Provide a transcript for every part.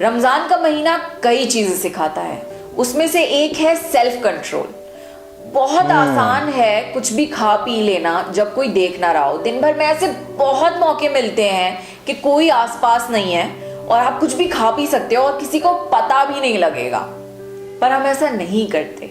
रमजान का महीना कई चीजें सिखाता है, उसमें से एक है सेल्फ कंट्रोल। बहुत आसान है कुछ भी खा पी लेना जब कोई देख ना रहा हो। दिन भर में ऐसे बहुत मौके मिलते हैं कि कोई आसपास नहीं है और आप कुछ भी खा पी सकते हो और किसी को पता भी नहीं लगेगा, पर हम ऐसा नहीं करते।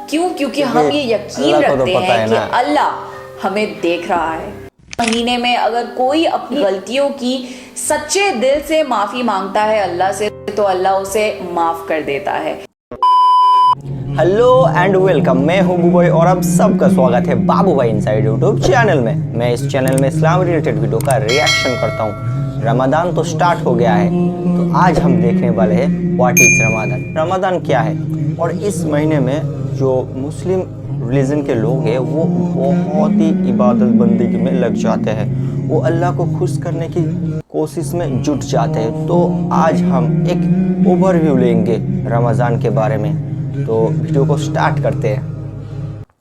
क्यों? क्योंकि हम ये यकीन रखते हैं कि अल्लाह हमें देख रहा है। महीने में अगर कोई अपनी गलतियों की सच्चे दिल से माफी मांगता है अल्लाह से, तो अल्लाह उसे माफ कर देता है। हेलो एंड वेलकम, मैं हूं बुबई और अब सबका स्वागत है बाबू भाई इनसाइड यूट्यूब चैनल में। मैं इस चैनल में इस्लाम रिलेटेड वीडियो का रिएक्शन करता हूं। रमज़ान तो स्टार्ट हो गया है, तो आज हम देखने वाले हैं व्हाट इज रमज़ान। रमज़ान क्या है और इस महीने में जो मुस्लिम रिलीजन के लोग हैं वो बहुत ही इबादत बंदगी में लग जाते हैं, वो अल्लाह को खुश करने की कोशिश में जुट जाते हैं। तो आज हम एक ओवरव्यू लेंगे रमज़ान के बारे में, तो वीडियो को स्टार्ट करते हैं।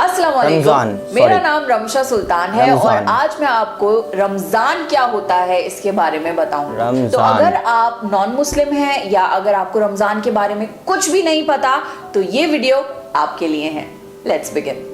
अस्सलाम वालेकुम, मेरा नाम रमशा सुल्तान है और आज मैं आपको रमजान क्या होता है इसके बारे में बताऊंगा। तो अगर आप नॉन मुस्लिम हैं या अगर आपको रमजान के बारे में कुछ भी नहीं पता तो ये वीडियो आपके लिए है। Let's begin.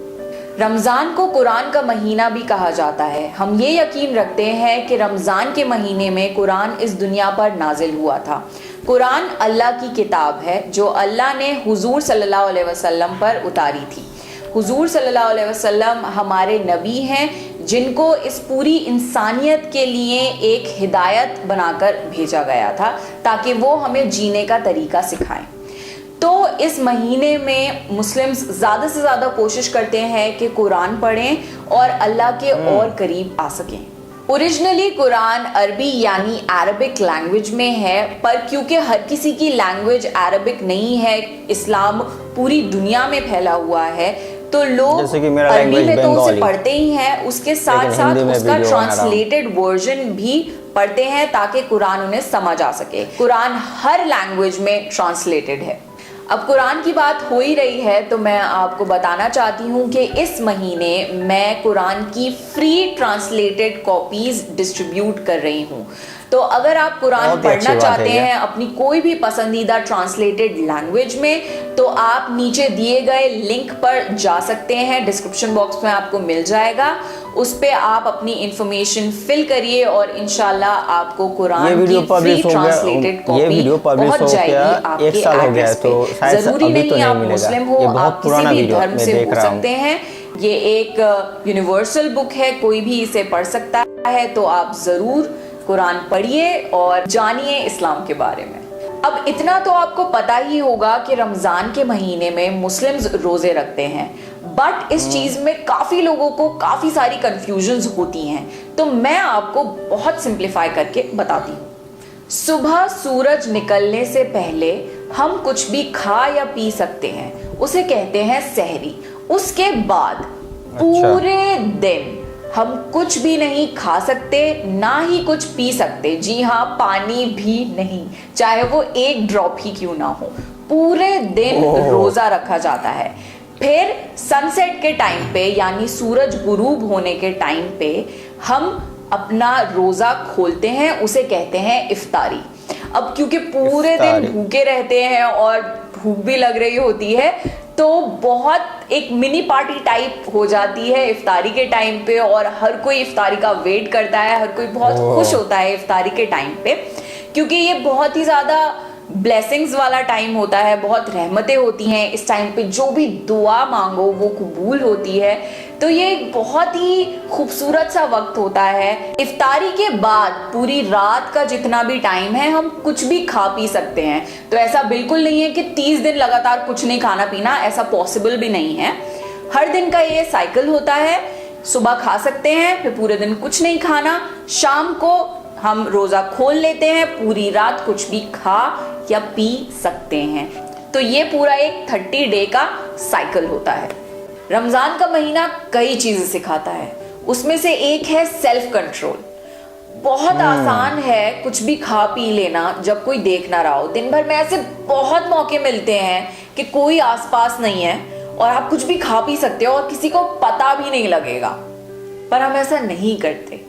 रमजान को कुरान का महीना भी कहा जाता है। हम ये यकीन रखते हैं कि रमजान के महीने में कुरान इस दुनिया पर नाजिल हुआ था। कुरान अल्लाह की किताब है जो अल्लाह ने हुजूर सल्लल्लाहु अलैहि वसल्लम पर उतारी थी। हुजूर सल्लल्लाहु अलैहि वसल्लम हमारे नबी हैं जिनको इस पूरी इंसानियत के लिए एक हिदायत बनाकर भेजा गया था ताकि वो हमें जीने का तरीका सिखाएं। तो इस महीने में मुस्लिम्स ज़्यादा से ज़्यादा कोशिश करते हैं कि कुरान पढ़ें और अल्लाह के और करीब आ सकें। ओरिजिनली कुरान अरबी यानी अरबिक लैंग्वेज में है, पर क्योंकि हर किसी की लैंग्वेज अरबिक नहीं है, इस्लाम पूरी दुनिया में फैला हुआ है, तो लोग अरबी में तो उसे पढ़ते ही हैं, उसके साथ साथ उसका ट्रांसलेटेड वर्जन भी पढ़ते हैं ताकि कुरान उन्हें समझ आ सके। कुरान हर लैंग्वेज में ट्रांसलेटेड है। अब कुरान की बात हो ही रही है तो मैं आपको बताना चाहती हूँ कि इस महीने मैं कुरान की फ्री ट्रांसलेटेड कॉपीज डिस्ट्रीब्यूट कर रही हूँ। तो अगर आप कुरान पढ़ना चाहते हैं अपनी कोई भी पसंदीदा ट्रांसलेटेड लैंग्वेज में, तो आप नीचे दिए गए लिंक पर जा सकते हैं, डिस्क्रिप्शन बॉक्स में आपको मिल जाएगा। उस पे आप अपनी इंफॉर्मेशन फिल करिए और इंशाल्लाह आपको कुरान की फ्री ट्रांसलेटेड कॉपी पहुंच जाएगी आपके एड्रेस पे। जरूरी नहीं आप मुस्लिम हो, आप किसी भी धर्म से हो सकते हैं। ये एक यूनिवर्सल बुक है, कोई भी इसे पढ़ सकता है। तो आप जरूर कुरान पढ़िए और जानिए इस्लाम के बारे में। अब इतना तो आपको पता ही होगा कि रमजान के महीने में मुस्लिम्स रोजे रखते हैं, बट इस चीज में काफी लोगों को काफी सारी कंफ्यूजन्स होती हैं। तो मैं आपको बहुत सिंप्लीफाई करके बताती हूँ। सुबह सूरज निकलने से पहले हम कुछ भी खा या पी सकते हैं, उसे कहते हैं सहरी। उसके बाद पूरे दिन हम कुछ भी नहीं खा सकते, ना ही कुछ पी सकते। जी हाँ, पानी भी नहीं, चाहे वो एक ड्रॉप ही क्यों ना हो। पूरे दिन रोजा रखा जाता है। फिर सनसेट के टाइम पे यानी सूरज गुरूब होने के टाइम पे हम अपना रोजा खोलते हैं, उसे कहते हैं इफ्तारी। अब क्योंकि पूरे दिन भूखे रहते हैं और भूख भी लग रही होती है, तो बहुत एक मिनी पार्टी टाइप हो जाती है इफ्तारी के टाइम पे, और हर कोई इफ्तारी का वेट करता है, हर कोई बहुत खुश होता है इफ्तारी के टाइम पे, क्योंकि ये बहुत ही ज्यादा ब्लेसिंग्स वाला टाइम होता है, बहुत रहमतें होती हैं इस टाइम पे, जो भी दुआ मांगो वो कबूल होती है। तो ये एक बहुत ही खूबसूरत सा वक्त होता है। इफ्तारी के बाद पूरी रात का जितना भी टाइम है हम कुछ भी खा पी सकते हैं। तो ऐसा बिल्कुल नहीं है कि 30 दिन लगातार कुछ नहीं खाना पीना, ऐसा पॉसिबल भी नहीं है। हर दिन का ये साइकिल होता है। सुबह खा सकते हैं, फिर पूरे दिन कुछ नहीं खाना, शाम को हम रोजा खोल लेते हैं, पूरी रात कुछ भी खा या पी सकते हैं। तो ये पूरा एक 30 डे का साइकिल होता है। रमजान का महीना कई चीजें सिखाता है, उसमें से एक है सेल्फ कंट्रोल। बहुत आसान है कुछ भी खा पी लेना जब कोई देख ना रहा हो। दिन भर में ऐसे बहुत मौके मिलते हैं कि कोई आसपास नहीं है और आप कुछ भी खा पी सकते हो और किसी को पता भी नहीं लगेगा, पर हम ऐसा नहीं करते।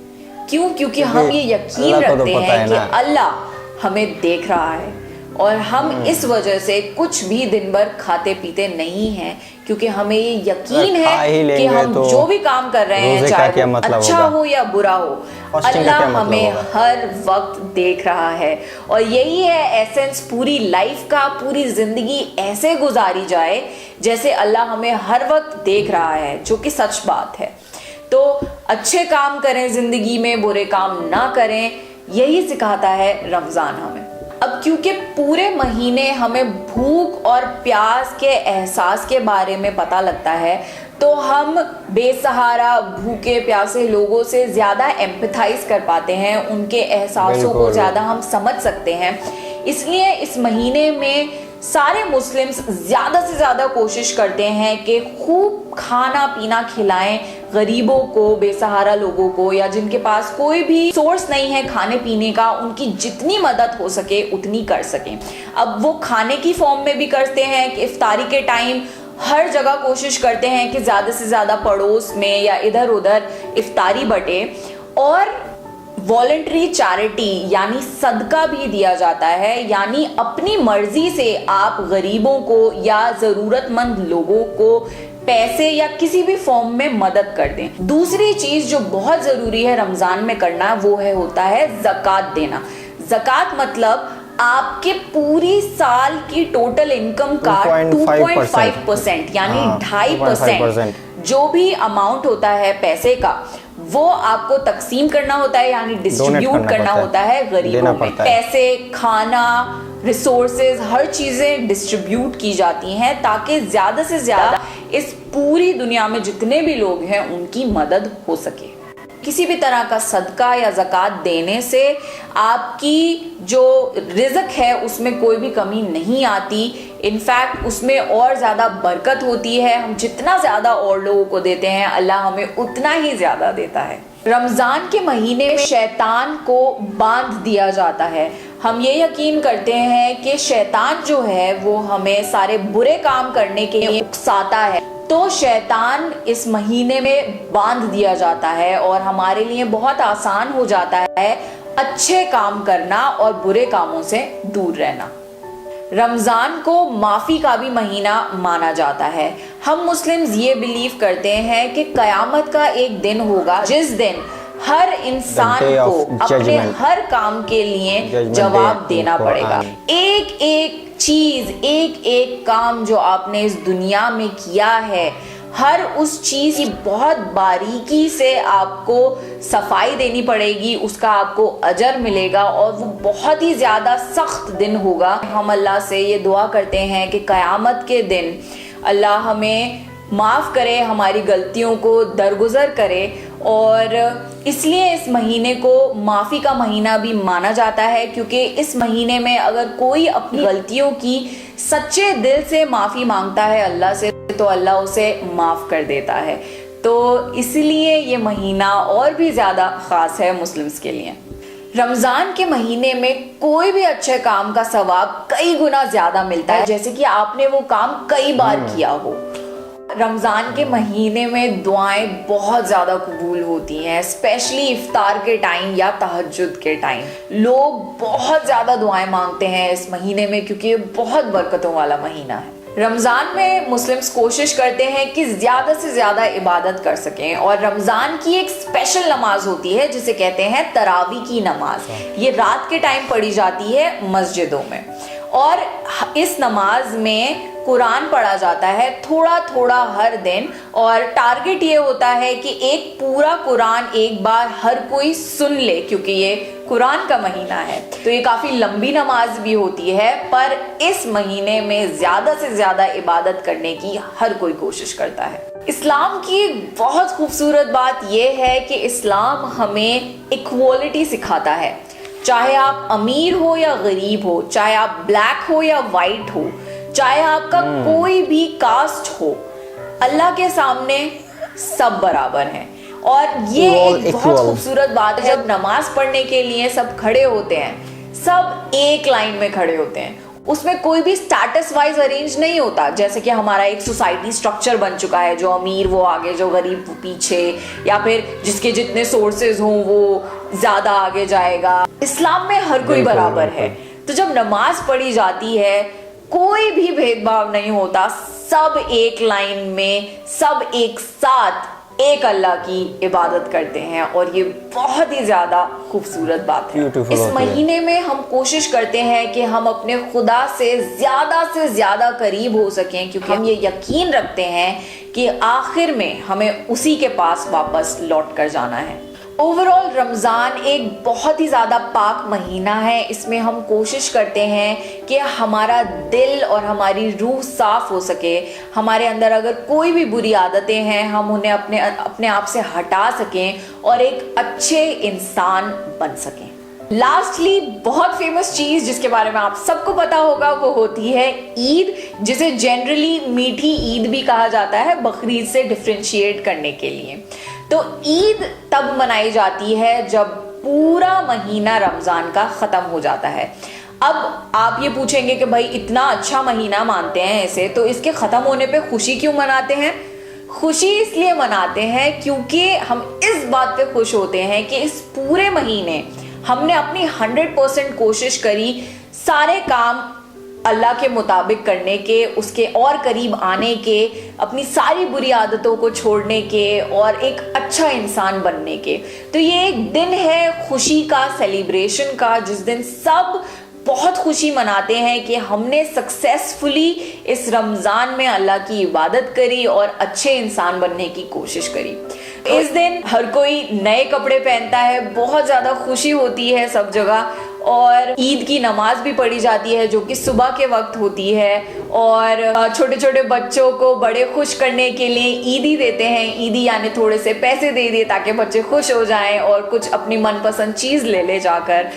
क्यों? क्योंकि हम ये यकीन रखते हैं कि अल्लाह हमें देख रहा है और हम इस वजह से कुछ भी दिन भर खाते पीते नहीं हैं, क्योंकि हमें ये यकीन है कि हम जो भी काम कर रहे हैं, चाहे वो अच्छा हो या बुरा हो, अल्लाह हमें हर वक्त देख रहा है। और यही है एसेंस पूरी लाइफ का। पूरी जिंदगी ऐसे गुजारी जाए जैसे अल्लाह हमें हर वक्त देख रहा है, जो कि सच बात है। तो अच्छे काम करें जिंदगी में, बुरे काम ना करें, यही सिखाता है रमजान हमें। अब क्योंकि पूरे महीने हमें भूख और प्यास के एहसास के बारे में पता लगता है, तो हम बेसहारा भूखे प्यासे लोगों से ज़्यादा एम्पैथाइज कर पाते हैं, उनके एहसासों को ज़्यादा हम समझ सकते हैं। इसलिए इस महीने में सारे मुस्लिम्स ज़्यादा से ज़्यादा कोशिश करते हैं कि खूब खाना पीना खिलाएं गरीबों को, बेसहारा लोगों को, या जिनके पास कोई भी सोर्स नहीं है खाने पीने का, उनकी जितनी मदद हो सके उतनी कर सकें। अब वो खाने की फॉर्म में भी करते हैं कि इफ्तारी के टाइम हर जगह कोशिश करते हैं कि ज़्यादा से ज़्यादा पड़ोस में या इधर उधर इफ्तारी बटे, और वॉलंटरी चैरिटी यानी सदका भी दिया जाता है, यानी अपनी मर्जी से आप गरीबों को या ज़रूरतमंद लोगों को पैसे या किसी भी फॉर्म में मदद कर दें। दूसरी चीज जो बहुत जरूरी है रमजान में करना, वो होता है ज़कात देना। ज़कात मतलब आपके पूरी साल की टोटल इनकम का 2.5% यानी 2.5% जो भी अमाउंट होता है पैसे का, वो आपको तकसीम करना होता है, यानी डिस्ट्रीब्यूट करना होता है गरीबों में। पैसे, खाना, रिसोर्सेज, हर चीजें डिस्ट्रीब्यूट की जाती हैं ताकि ज्यादा से ज्यादा इस पूरी दुनिया में जितने भी लोग हैं उनकी मदद हो सके। किसी भी तरह का सदका या ज़कात देने से आपकी जो रिज़्क है उसमें कोई भी कमी नहीं आती, इनफैक्ट उसमें और ज़्यादा बरकत होती है। हम जितना ज़्यादा और लोगों को देते हैं, अल्लाह हमें उतना ही ज़्यादा देता है। रमज़ान के महीने में शैतान को बांध दिया जाता है। हम ये यकीन करते हैं कि शैतान जो है वो हमें सारे बुरे काम करने के लिए उकसाता है, तो शैतान इस महीने में बांध दिया जाता है और हमारे लिए बहुत आसान हो जाता है अच्छे काम करना और बुरे कामों से दूर रहना। रमज़ान को माफ़ी का भी महीना माना जाता है। हम मुस्लिम्स ये बिलीव करते हैं कि क़यामत का एक दिन होगा जिस दिन हर इंसान को अपने हर काम के लिए जवाब देना पड़ेगा। एक एक चीज, एक एक काम जो आपने इस दुनिया में किया है, हर उस चीज की बहुत बारीकी से आपको सफाई देनी पड़ेगी, उसका आपको अजर मिलेगा और वो बहुत ही ज्यादा सख्त दिन होगा। हम अल्लाह से ये दुआ करते हैं कि क़यामत के दिन अल्लाह हमें माफ़ करे, हमारी गलतियों को दरगुजर करे, और इसलिए इस महीने को माफ़ी का महीना भी माना जाता है, क्योंकि इस महीने में अगर कोई अपनी गलतियों की सच्चे दिल से माफ़ी मांगता है अल्लाह से, तो अल्लाह उसे माफ़ कर देता है। तो इसलिए ये महीना और भी ज़्यादा ख़ास है मुस्लिम्स के लिए। रमज़ान के महीने में कोई भी अच्छे काम का सवाब कई गुना ज़्यादा मिलता है, जैसे कि आपने वो काम कई बार किया हो। रमज़ान के महीने में दुआएं बहुत ज़्यादा कबूल होती हैं, स्पेशली इफ्तार के टाइम या तहज्जुद के टाइम। लोग बहुत ज़्यादा दुआएं मांगते हैं इस महीने में, क्योंकि ये बहुत बरकतों वाला महीना है। रमज़ान में मुस्लिम्स कोशिश करते हैं कि ज़्यादा से ज़्यादा इबादत कर सकें, और रमज़ान की एक स्पेशल नमाज होती है जिसे कहते हैं तरावी की नमाज। ये रात के टाइम पढ़ी जाती है मस्जिदों में, और इस नमाज में कुरान पढ़ा जाता है थोड़ा थोड़ा हर दिन, और टारगेट ये होता है कि एक पूरा कुरान एक बार हर कोई सुन ले, क्योंकि ये कुरान का महीना है। तो ये काफ़ी लंबी नमाज भी होती है, पर इस महीने में ज़्यादा से ज़्यादा इबादत करने की हर कोई कोशिश करता है। इस्लाम की एक बहुत खूबसूरत बात यह है कि इस्लाम हमें इक्वालिटी सिखाता है। चाहे आप अमीर हो या गरीब हो, चाहे आप ब्लैक हो या वाइट हो, चाहे आपका कोई भी कास्ट हो, अल्लाह के सामने सब बराबर हैं। और ये एक बहुत खूबसूरत बात है, जब नमाज पढ़ने के लिए सब खड़े होते हैं, सब एक लाइन में खड़े होते हैं, उसमें कोई भी स्टेटस वाइज अरेंज नहीं होता, जैसे कि हमारा एक सोसाइटी स्ट्रक्चर बन चुका है, जो अमीर वो आगे, जो गरीब वो पीछे, या फिर जिसके जितने सोर्सेज हों वो ज्यादा आगे जाएगा। इस्लाम में हर कोई बराबर है। तो जब नमाज पढ़ी जाती है कोई भी भेदभाव नहीं होता, सब एक लाइन में, सब एक साथ एक अल्लाह की इबादत करते हैं, और ये बहुत ही ज्यादा खूबसूरत बात है। इस महीने में हम कोशिश करते हैं कि हम अपने खुदा से ज्यादा करीब हो सकें, क्योंकि हम ये यकीन रखते हैं कि आखिर में हमें उसी के पास वापस लौट कर जाना है। ओवरऑल रमज़ान एक बहुत ही ज़्यादा पाक महीना है। इसमें हम कोशिश करते हैं कि हमारा दिल और हमारी रूह साफ हो सके। हमारे अंदर अगर कोई भी बुरी आदतें हैं हम उन्हें अपने आप से हटा सकें और एक अच्छे इंसान बन सकें। लास्टली बहुत फेमस चीज जिसके बारे में आप सबको पता होगा वो होती है ईद, जिसे जनरली मीठी ईद भी कहा जाता है, बकरीद से डिफरेंशिएट करने के लिए। तो ईद तब मनाई जाती है जब पूरा महीना रमजान का खत्म हो जाता है। अब आप ये पूछेंगे कि भाई इतना अच्छा महीना मानते हैं इसे, तो इसके खत्म होने पे खुशी क्यों मनाते हैं? खुशी इसलिए मनाते हैं क्योंकि हम इस बात पे खुश होते हैं कि इस पूरे महीने हमने अपनी 100% कोशिश करी सारे काम अल्लाह के मुताबिक करने के, उसके और करीब आने के, अपनी सारी बुरी आदतों को छोड़ने के और एक अच्छा इंसान बनने के। तो ये एक दिन है खुशी का, सेलिब्रेशन का, जिस दिन सब बहुत खुशी मनाते हैं कि हमने सक्सेसफुली इस रमज़ान में अल्लाह की इबादत करी और अच्छे इंसान बनने की कोशिश करी। इस दिन हर कोई नए कपड़े पहनता है, बहुत ज़्यादा खुशी होती है सब जगह, और ईद की नमाज भी पढ़ी जाती है जो कि सुबह के वक्त होती है, और छोटे छोटे बच्चों को बड़े खुश करने के लिए ईदी देते हैं। ईदी यानी थोड़े से पैसे दे दिए ताकि बच्चे खुश हो जाएं और कुछ अपनी मनपसंद चीज़ ले जाकर,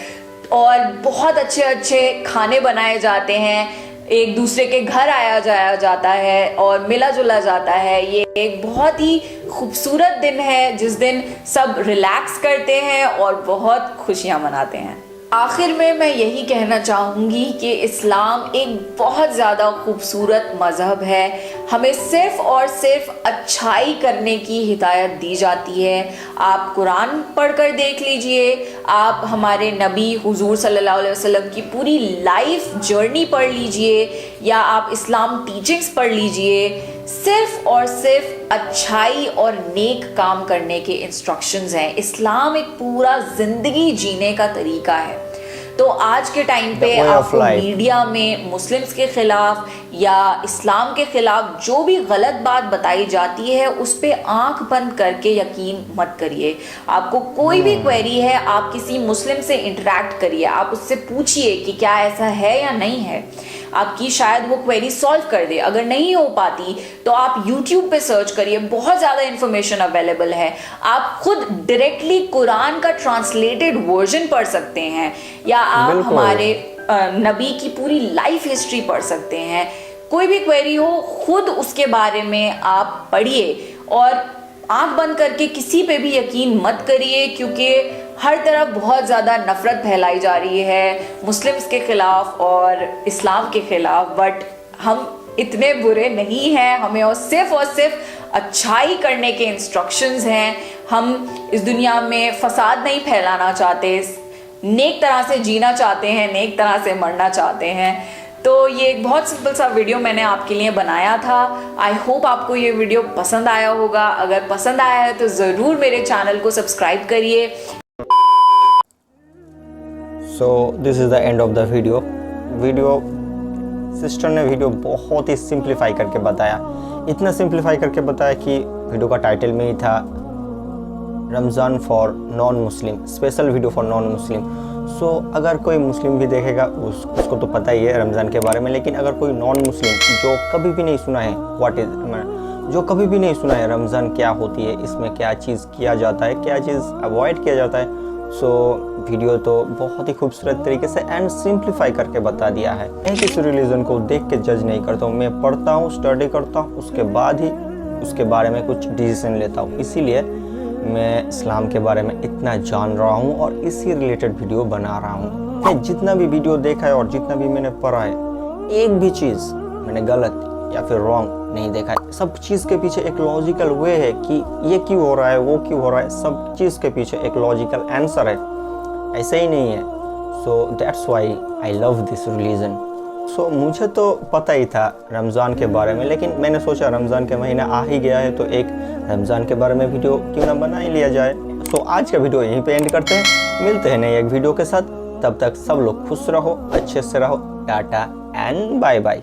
और बहुत अच्छे अच्छे खाने बनाए जाते हैं, एक दूसरे के घर आया जाया जाता है और मिला जुला जाता है। ये एक बहुत ही खूबसूरत दिन है जिस दिन सब रिलैक्स करते हैं और बहुत खुशियां मनाते हैं। आखिर में मैं यही कहना चाहूँगी कि इस्लाम एक बहुत ज़्यादा खूबसूरत मज़हब है। हमें सिर्फ़ और सिर्फ अच्छाई करने की हिदायत दी जाती है। आप कुरान पढ़कर देख लीजिए, आप हमारे नबी हुजूर सल्लल्लाहु अलैहि वसल्लम की पूरी लाइफ जर्नी पढ़ लीजिए, या आप इस्लाम टीचिंग्स पढ़ लीजिए। सिर्फ और सिर्फ अच्छाई और नेक काम करने के इंस्ट्रक्शंस हैं। इस्लाम एक पूरा जिंदगी जीने का तरीका है। तो आज के टाइम पे आपको मीडिया में मुस्लिम्स के खिलाफ या इस्लाम के खिलाफ जो भी गलत बात बताई जाती है उस पे आंख बंद करके यकीन मत करिए। आपको कोई भी क्वेरी है, आप किसी मुस्लिम से इंटरेक्ट करिए, आप उससे पूछिए कि क्या ऐसा है या नहीं है, आपकी शायद वो क्वेरी सॉल्व कर दे। अगर नहीं हो पाती तो आप YouTube पे सर्च करिए, बहुत ज़्यादा इंफॉर्मेशन अवेलेबल है। आप खुद डायरेक्टली कुरान का ट्रांसलेटेड वर्जन पढ़ सकते हैं, या आप हमारे नबी की पूरी लाइफ हिस्ट्री पढ़ सकते हैं। कोई भी क्वेरी हो खुद उसके बारे में आप पढ़िए, और आंख बंद करके किसी पे भी यकीन मत करिए, क्योंकि हर तरफ बहुत ज़्यादा नफरत फैलाई जा रही है मुस्लिम्स के ख़िलाफ़ और इस्लाम के ख़िलाफ़। बट हम इतने बुरे नहीं हैं, हमें और सिर्फ अच्छाई करने के इंस्ट्रक्शंस हैं। हम इस दुनिया में फसाद नहीं फैलाना चाहते, नेक तरह से जीना चाहते हैं, नेक तरह से मरना चाहते हैं। तो ये एक बहुत सिंपल सा वीडियो मैंने आपके लिए बनाया था। आई होप आपको ये वीडियो पसंद आया होगा। अगर पसंद आया है तो ज़रूर मेरे चैनल को सब्सक्राइब करिए। So this is the end of the video. Sister ने वीडियो बहुत ही सिंप्लीफाई करके बताया, इतना सिंप्लीफाई करके बताया कि वीडियो का टाइटल में ही था Ramzan for non Muslim, special video for non Muslim. So अगर कोई मुस्लिम भी देखेगा उसको तो पता ही है रमज़ान के बारे में, लेकिन अगर कोई नॉन मुस्लिम जो कभी भी नहीं सुना है जो कभी भी नहीं सुना है रमज़ान क्या होती है, इसमें क्या चीज़ किया जाता है, क्या चीज़ अवॉइड किया जाता है, सो वीडियो तो बहुत ही खूबसूरत तरीके से एंड सिंप्लीफाई करके बता दिया है। मैं किसी रिलीजन को देख के जज नहीं करता हूँ, मैं पढ़ता हूँ, स्टडी करता हूँ, उसके बाद ही उसके बारे में कुछ डिसीजन लेता हूँ। इसीलिए मैं इस्लाम के बारे में इतना जान रहा हूँ और इसी रिलेटेड वीडियो बना रहा हूँ। मैं जितना भी वीडियो देखा है और जितना भी मैंने पढ़ा है एक भी चीज़ मैंने गलत या फिर रॉन्ग नहीं देखा है। सब चीज़ के पीछे एक लॉजिकल वे है कि ये क्यों हो रहा है, वो क्यों हो रहा है, सब चीज़ के पीछे एक लॉजिकल आंसर है, ऐसे ही नहीं है। So that's why I love this religion. So मुझे तो पता ही था रमज़ान के बारे में, लेकिन मैंने सोचा रमज़ान के महीना आ ही गया है तो एक रमज़ान के बारे में वीडियो क्यों ना बना ही लिया जाए। सो आज का वीडियो यहीं पे एंड करते हैं, मिलते हैं नए एक वीडियो के साथ। तब तक सब लोग खुश रहो, अच्छे से रहो, टाटा एंड बाय बाय।